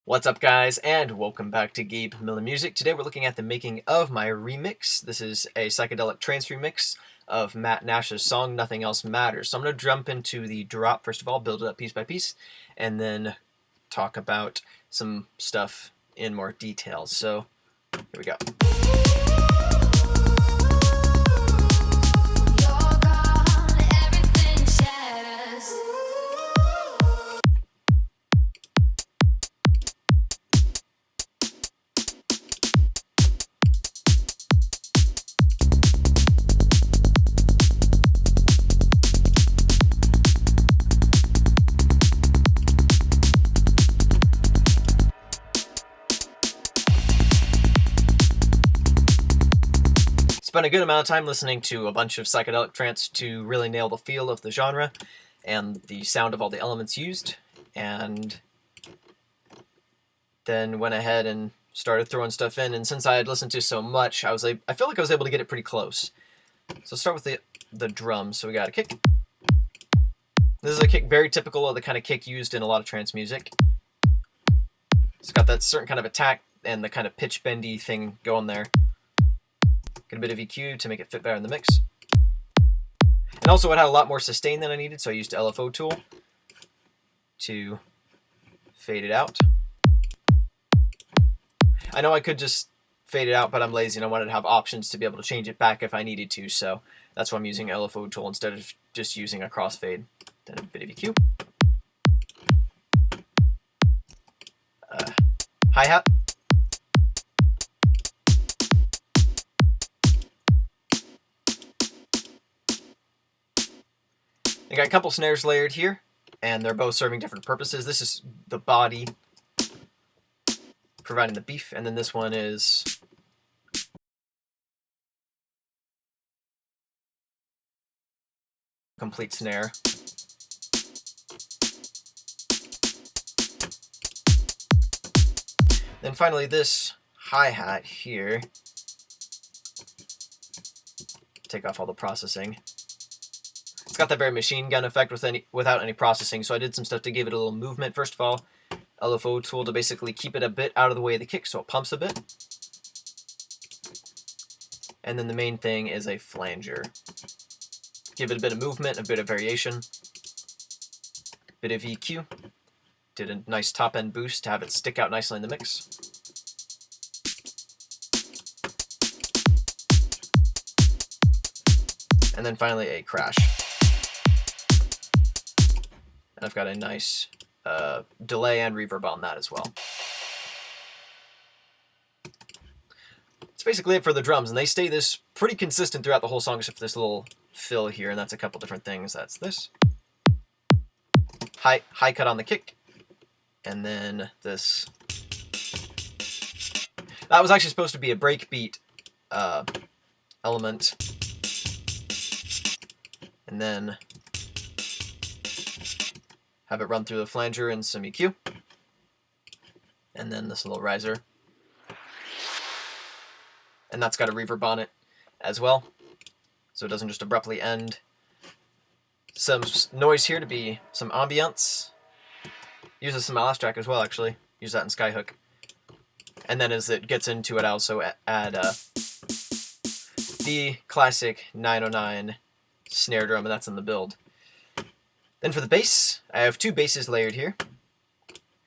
What's up, guys, and welcome back to Gabe Music. Today we're looking at the making of my remix. This is a psychedelic trance remix of Matt Nash's song Nothing Else Matters. So I'm going to jump into the drop first of all, build it up piece by piece, and then talk about some stuff in more detail. So here we go. Spent a good amount of time listening to a bunch of psychedelic trance to really nail the feel of the genre and the sound of all the elements used, and then went ahead and started throwing stuff in. And since I had listened to so much, I feel like I was able to get it pretty close. So start with the drums. So we got a kick. This is a kick very typical of the kind of kick used in a lot of trance music. It's got that certain kind of attack and the kind of pitch bendy thing going there. Get a bit of EQ to make it fit better in the mix. And also it had a lot more sustain than I needed, so I used the LFO tool to fade it out. I know I could just fade it out, but I'm lazy and I wanted to have options to be able to change it back if I needed to, so that's why I'm using LFO tool instead of just using a crossfade. Then a bit of EQ. Hi-hat. I got a couple snares layered here, and they're both serving different purposes. This is the body providing the beef, and then this one is complete snare. Then finally this hi-hat here. Take off all the processing. It's got that very machine gun effect without any processing, so I did some stuff to give it a little movement. First of all, LFO tool to basically keep it a bit out of the way of the kick so it pumps a bit. And then the main thing is a flanger. Give it a bit of movement, a bit of variation. Bit of EQ. Did a nice top end boost to have it stick out nicely in the mix. And then finally a crash. And I've got a nice delay and reverb on that as well. That's basically it for the drums, and they stay this pretty consistent throughout the whole song except for this little fill here, and that's a couple different things. That's this. High cut on the kick, and then this. That was actually supposed to be a breakbeat element. And then have it run through the flanger and some EQ. And then this little riser. And that's got a reverb on it as well, so it doesn't just abruptly end. Some noise here to be some ambience. Uses some last track as well, actually. Use that in Skyhook. And then as it gets into it, I also add the classic 909 snare drum, and that's in the build. Then for the bass, I have two basses layered here.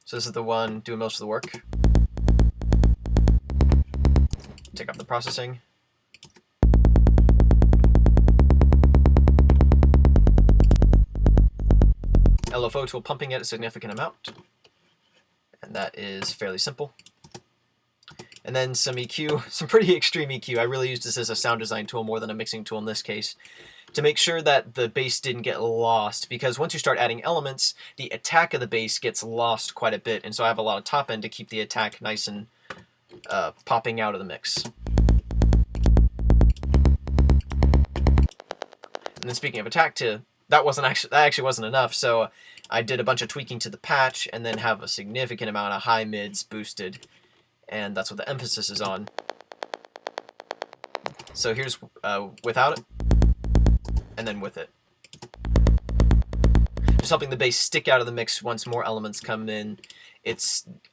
So this is the one doing most of the work. Take off the processing. LFO tool pumping it a significant amount. And that is fairly simple. And then some EQ, some pretty extreme EQ. I really used this as a sound design tool more than a mixing tool in this case, to make sure that the bass didn't get lost, because once you start adding elements, the attack of the bass gets lost quite a bit, and so I have a lot of top end to keep the attack nice and popping out of the mix. And then speaking of attack, that actually wasn't enough, so I did a bunch of tweaking to the patch, and then have a significant amount of high mids boosted, and that's what the emphasis is on. So here's without it, and then with it. just helping the bass stick out of the mix once more elements come in.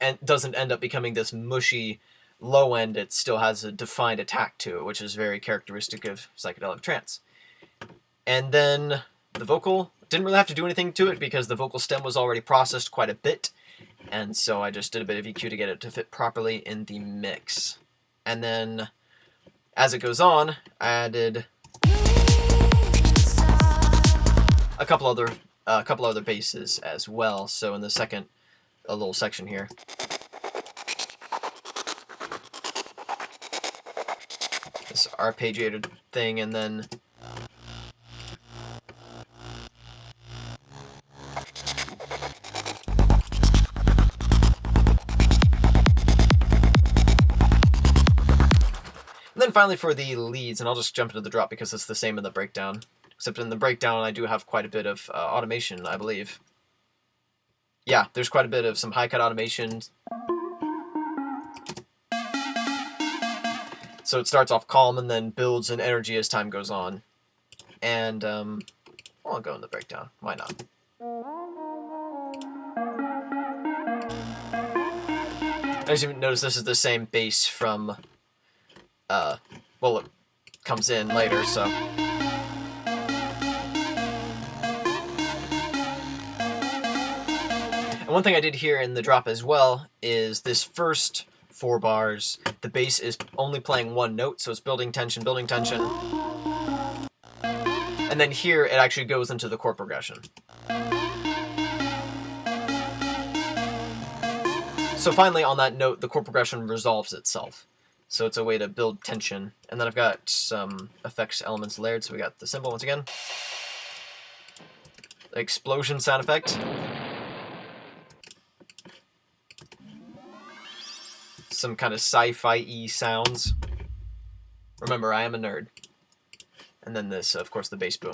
And doesn't end up becoming this mushy low end. It still has a defined attack to it, which is very characteristic of psychedelic trance. And then the vocal, didn't really have to do anything to it because the vocal stem was already processed quite a bit, and so I just did a bit of EQ to get it to fit properly in the mix. And then as it goes on, I added a couple other basses as well. So in the second little section here, this arpeggiated thing, and then finally for the leads, and I'll just jump into the drop because it's the same in the breakdown. Except in the breakdown, I do have quite a bit of automation, I believe. Yeah, there's quite a bit of some high-cut automation. So it starts off calm and then builds in energy as time goes on. And, I'll go in the breakdown. Why not? As you notice, this is the same bass from... well, it comes in later, so... And one thing I did here in the drop as well is this first 4 bars, the bass is only playing one note, so it's building tension, and then here it actually goes into the chord progression. So finally on that note, the chord progression resolves itself. So it's a way to build tension. And then I've got some effects elements layered. So we got the cymbal once again. The explosion sound effect. Some kind of sci-fi-y sounds. Remember, I am a nerd. And then this, of course, the bass boom.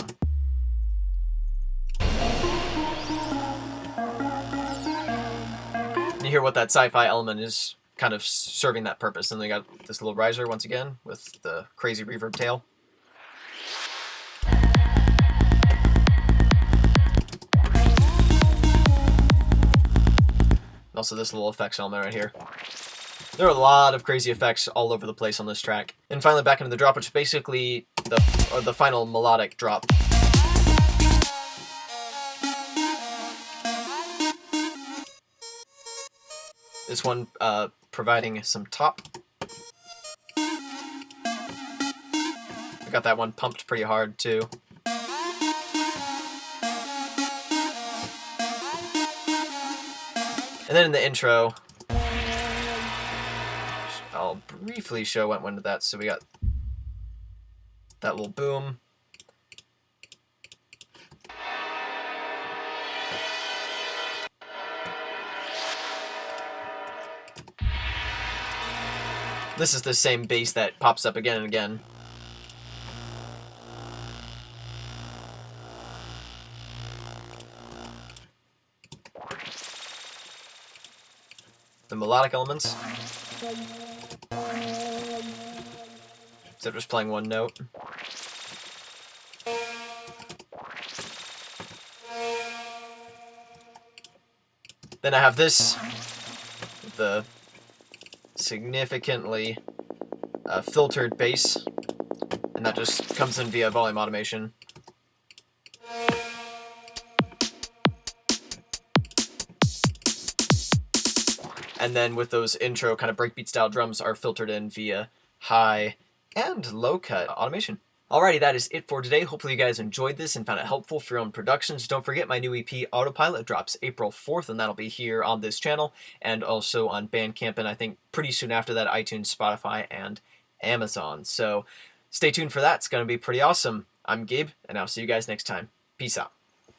And you hear what that sci-fi element is kind of serving that purpose. And they got this little riser once again with the crazy reverb tail. Also this little effects element right here. There are a lot of crazy effects all over the place on this track. And finally back into the drop, which is basically the final melodic drop. This one providing some top. I got that one pumped pretty hard too. And then in the intro, I'll briefly show what went into that. So we got that little boom. This is the same bass that pops up again and again. The melodic elements. Instead of just playing one note. Then I have this, the significantly filtered bass, and that just comes in via volume automation. And then with those intro kind of breakbeat style drums are filtered in via high and low cut automation. Alrighty, that is it for today. Hopefully you guys enjoyed this and found it helpful for your own productions. Don't forget my new EP, Autopilot, drops April 4th, and that'll be here on this channel and also on Bandcamp, and I think pretty soon after that, iTunes, Spotify, and Amazon. So stay tuned for that. It's going to be pretty awesome. I'm Gabe, and I'll see you guys next time. Peace out.